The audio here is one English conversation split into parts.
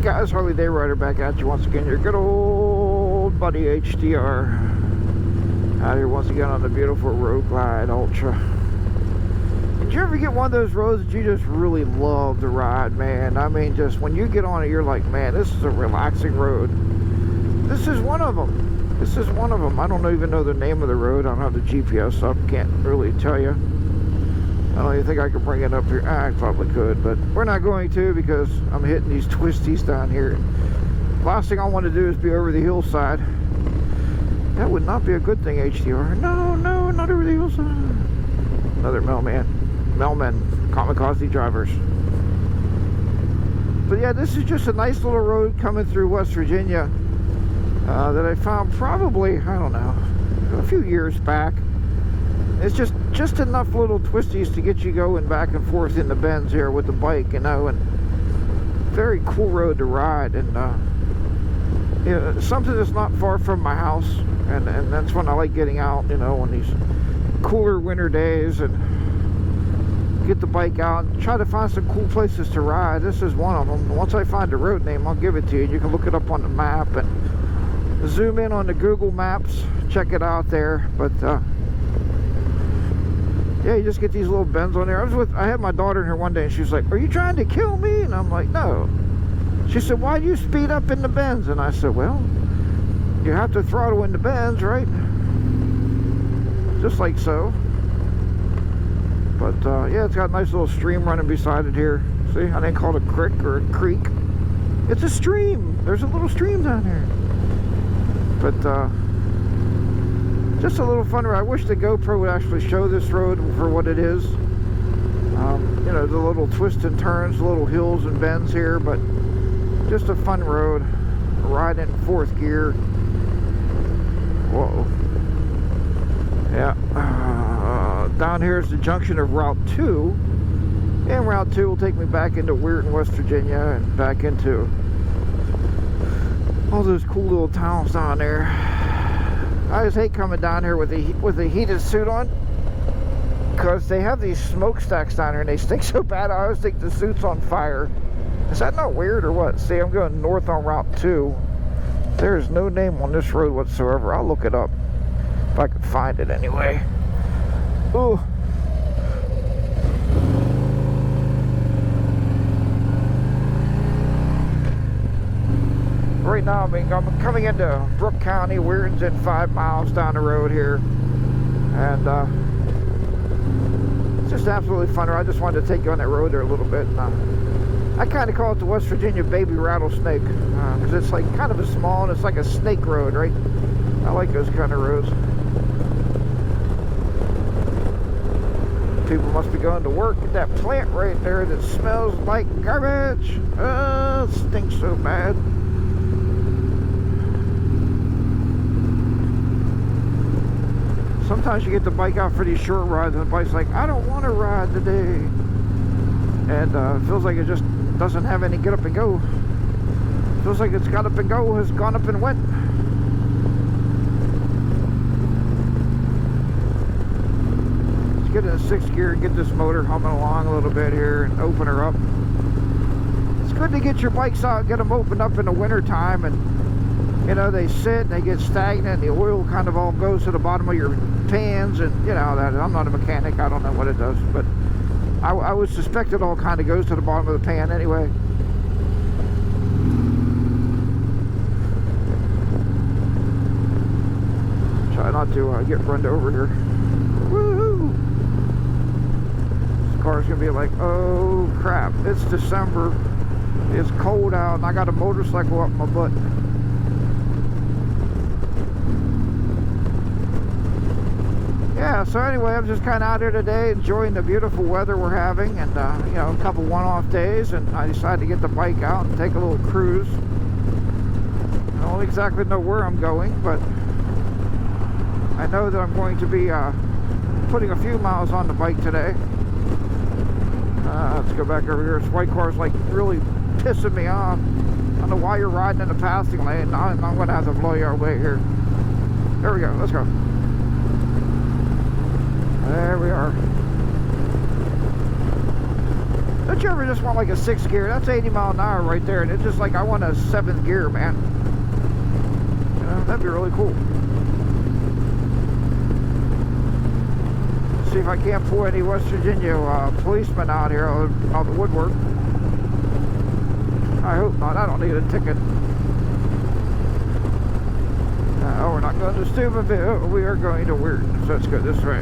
Guys, HarleyDayRider back at you once again. Your good old buddy HDR out here once again on the beautiful Road Glide Ultra. Did you ever get one of those roads that you just really love to ride, man? I mean, just when you get on it, you're like, man, this is a relaxing road. This is one of them. This is one of them. I don't even know the name of the road. I don't have the GPS up. Can't really tell you. I don't even think I could bring it up here. I probably could, but we're not going to because I'm hitting these twisties down here. Last thing I want to do is be over the hillside. That would not be a good thing, HDR. No, no, not over the hillside. Another mailmen, kamikaze drivers. But yeah, this is just a nice little road coming through West Virginia that I found probably, I don't know, a few years back. It's just enough little twisties to get you going back and forth in the bends here with the bike, you know, and very cool road to ride. And you know, something that's not far from my house, and that's when I like getting out, you know, on these cooler winter days, and get the bike out and try to find some cool places to ride. This is one of them. Once I find the road name, I'll give it to you. You can look it up on the map and zoom in on the Google Maps, check it out there. But yeah, you just get these little bends on there. I had my daughter in here one day and she was like, "Are you trying to kill me?" And I'm like, "No." She said, "Why do you speed up in the bends?" And I said, "Well, you have to throttle in the bends, right?" Just like so. But yeah, it's got a nice little stream running beside it here. See, I didn't call it a creek or a creek. It's a stream. There's a little stream down here. But just a little fun ride. I wish the GoPro would actually show this road for what it is. You know, the little twists and turns, little hills and bends here, but just a fun road. Riding in fourth gear. Whoa. Yeah. Down here is the junction of Route 2. And Route 2 will take me back into Weirton, West Virginia, and back into all those cool little towns down there. I just hate coming down here with a heated suit on, because they have these smokestacks down here and they stink so bad. I always think the suit's on fire. Is that not weird or what? See, I'm going north on Route 2. There is no name on this road whatsoever. I'll look it up if I can find it anyway. Ooh. Right now, I mean, I'm coming into Brooke County. Weirton's in 5 miles down the road here, and it's just absolutely fun. I just wanted to take you on that road there a little bit. And, I kind of call it the West Virginia baby rattlesnake, because it's like kind of a small, and it's like a snake road, right? I like those kind of roads. People must be going to work at that plant right there that smells like garbage. It stinks so bad. Sometimes you get the bike out for these short rides and the bike's like, "I don't want to ride today." And it feels like it just doesn't have any get up and go. It feels like it's got up and go, has gone up and went. Let's get in 6th gear and get this motor humming along a little bit here and open her up. It's good to get your bikes out, get them opened up in the winter time, and you know, they sit and they get stagnant, and the oil kind of all goes to the bottom of your pans, and you know that. I'm not a mechanic, I don't know what it does, but I would suspect it all kind of goes to the bottom of the pan anyway. Try not to get run over here. Woohoo! This car's gonna be like, oh crap, it's December, it's cold out, and I got a motorcycle up my butt. Yeah, so anyway, I'm just kind of out here today enjoying the beautiful weather we're having, and you know, a couple one-off days, and I decided to get the bike out and take a little cruise. I don't exactly know where I'm going, but I know that I'm going to be putting a few miles on the bike today. Let's go back over here. This white car's like really pissing me off. I don't know why you're riding in the passing lane. I'm going to have to blow you away here. There we go. Let's go. There we are. The But you ever just want like a 6th gear? That's 80 mile an hour right there, and it's just like I want a 7th gear, man. You know, that'd be really cool. See if I can't pull any West Virginia policemen out here out the woodwork. I hope not. I don't need a ticket. We're not going to Steubenville. We are going to Weird. So let's go this way.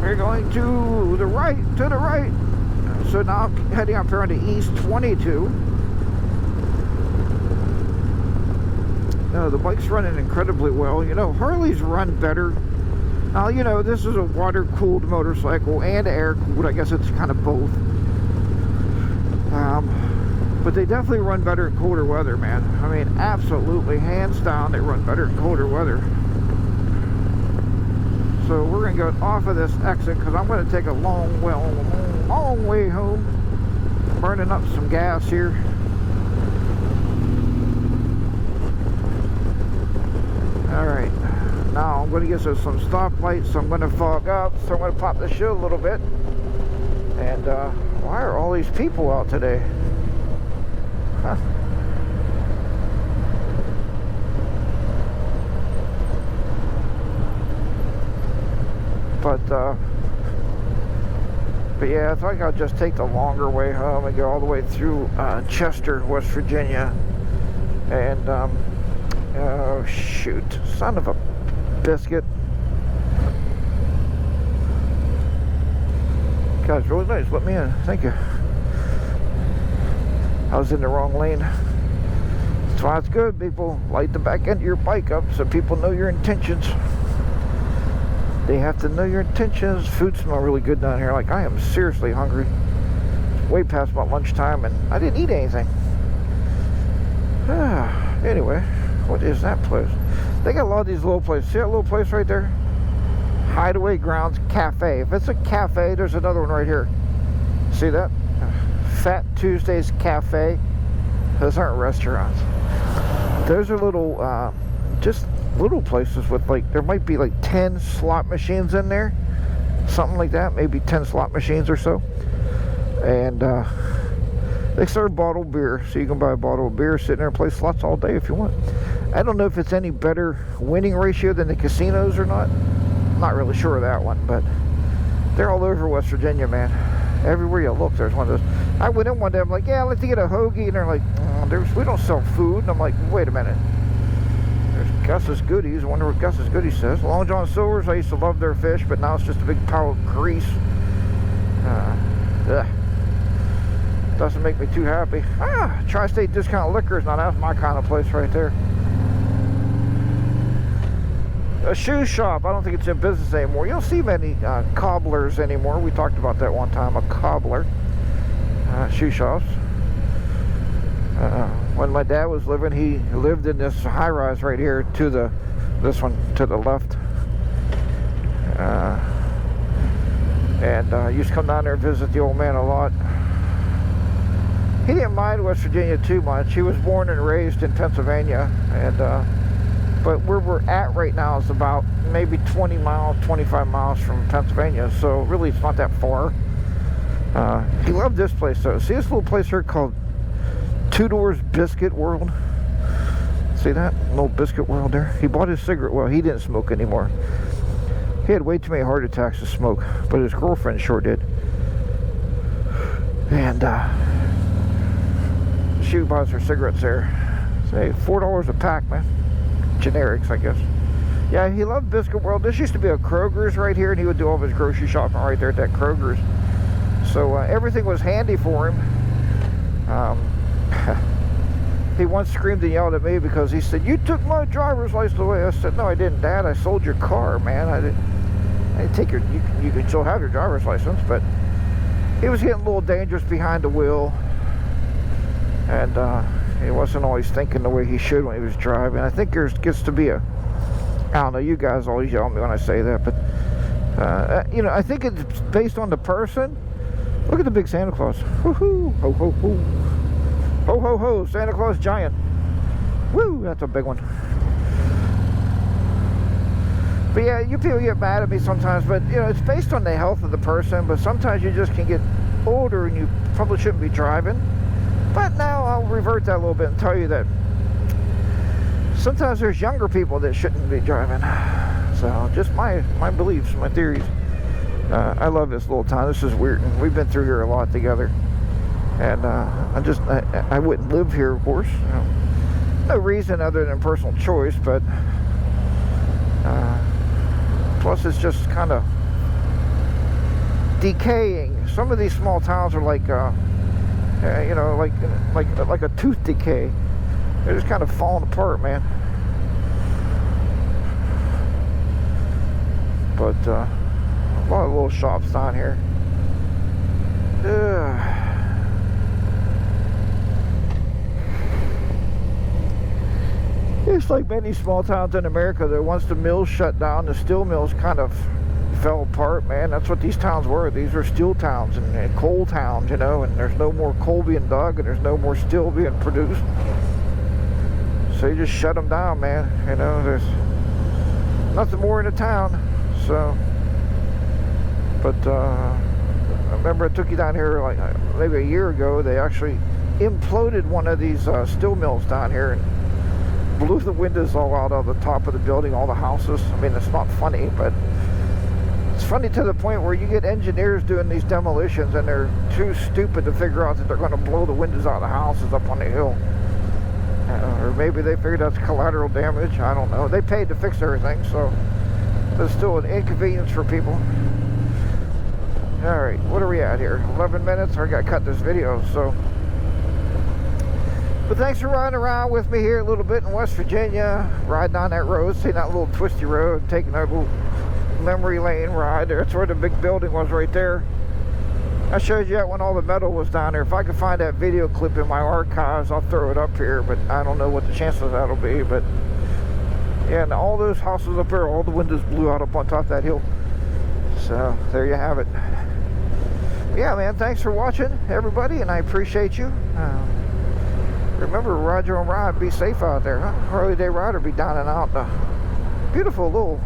We're going to the right, So now I'm heading up here on the East 22. The bike's running incredibly well. You know, Harleys run better. Now, you know, this is a water-cooled motorcycle and air-cooled. I guess it's kind of both. But they definitely run better in colder weather, man. I mean, absolutely, hands down, they run better in colder weather. So we're going to go off of this exit because I'm going to take a long way home. Burning up some gas here. Alright, now I'm going to get some stoplights, so I'm going to fog up, so I'm going to pop the shield a little bit. And why are all these people out today? Huh. But yeah, I think I'll just take the longer way home and go all the way through Chester, West Virginia. And oh shoot, son of a biscuit. Guys, really nice, let me in, thank you. I was in the wrong lane. That's why it's good, people. Light the back end of your bike up so people know your intentions. They have to know your intentions. Food smells really good down here. Like, I am seriously hungry. It's way past my lunchtime and I didn't eat anything. Anyway, what is that place? They got a lot of these little places. See that little place right there? Hideaway Grounds Cafe. If it's a cafe, there's another one right here. See that? Fat Tuesdays Cafe. Those aren't restaurants. Those are little, just little places with like, there might be like 10 slot machines in there. Something like that. Maybe 10 slot machines or so. And they serve bottled beer. So you can buy a bottle of beer, sit there and play slots all day if you want. I don't know if it's any better winning ratio than the casinos or not. I'm not really sure of that one, but they're all over West Virginia, man. Everywhere you look, there's one of those. I went in one day, I'm like, yeah, I'd like to get a hoagie. And they're like, we don't sell food. And I'm like, wait a minute. There's Gus's Goodies. I wonder what Gus's Goodies says. Long John Silver's, I used to love their fish, but now it's just a big pile of grease. Doesn't make me too happy. Tri-State Discount Liquors. Now that's my kind of place right there. A shoe shop. I don't think it's in business anymore. You don't see many cobblers anymore. We talked about that one time. A cobbler. Shoe shops. When my dad was living, he lived in this high-rise right here to this one to the left. And I used to come down there and visit the old man a lot. He didn't mind West Virginia too much. He was born and raised in Pennsylvania, and but where we're at right now is about maybe 20 miles, 25 miles from Pennsylvania, so really it's not that far. He loved this place though. See this little place here called Two Doors Biscuit World? See that? Little biscuit world there. He bought his cigarette. Well, he didn't smoke anymore. He had way too many heart attacks to smoke, but his girlfriend sure did. And she buys her cigarettes there. Say $4 a pack, man. Generics, I guess. Yeah, he loved Biscuit World. This used to be a Kroger's right here, and he would do all of his grocery shopping right there at that Kroger's. So everything was handy for him. He once screamed and yelled at me because he said, "You took my driver's license away." I said, "No, I didn't, Dad. I sold your car, man. I didn't take your. You can still have your driver's license, but he was getting a little dangerous behind the wheel, and he wasn't always thinking the way he should when he was driving. I think there gets to be a, I don't know, you guys always yell at me when I say that, but you know, I think it's based on the person. Look at the big Santa Claus. Woohoo! Ho ho ho! Ho ho ho! Santa Claus giant. Woo! That's a big one. But yeah, you people get mad at me sometimes, but you know, it's based on the health of the person. But sometimes you just can get older and you probably shouldn't be driving. But now I'll revert that a little bit and tell you that sometimes there's younger people that shouldn't be driving. So just my beliefs, my theories. I love this little town. This is weird. We've been through here a lot together. And I wouldn't live here, of course. No reason other than personal choice, but plus it's just kind of decaying. Some of these small towns are like, you know, like a tooth decay. They're just kind of falling apart, man. But a lot of little shops down here. It's like many small towns in America that once the mills shut down, the steel mills kind of fell apart, man. That's what these towns were. These are steel towns and coal towns, you know, and there's no more coal being dug and there's no more steel being produced. So you just shut them down, man. You know, there's nothing more in the town. So, but I remember I took you down here like maybe a year ago. They actually imploded one of these steel mills down here and blew the windows all out of the top of the building, all the houses. I mean, it's not funny, but it's funny to the point where you get engineers doing these demolitions and they're too stupid to figure out that they're going to blow the windows out of the houses up on the hill. Or maybe they figured that's collateral damage. I don't know. They paid to fix everything, so it's still an inconvenience for people. Alright, what are we at here? 11 minutes? I gotta cut this video, so. But thanks for riding around with me here a little bit in West Virginia, riding on that road, seeing that little twisty road, taking that little memory lane ride. That's where the big building was right there. I showed you that when all the metal was down there. If I can find that video clip in my archives, I'll throw it up here, but I don't know what the chances of that'll be. But yeah, and all those houses up there, all the windows blew out up on top of that hill. So there you have it. Yeah, man, thanks for watching, everybody, and I appreciate you. Remember, ride your own ride, be safe out there, huh? HarleyDayRider be down and out. Beautiful little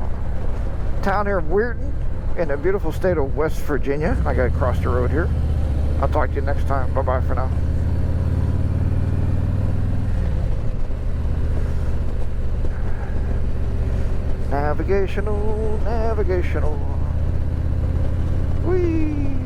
town here of Weirton in the beautiful state of West Virginia. I gotta cross the road here. I'll talk to you next time. Bye-bye for now. Navigational. Whee!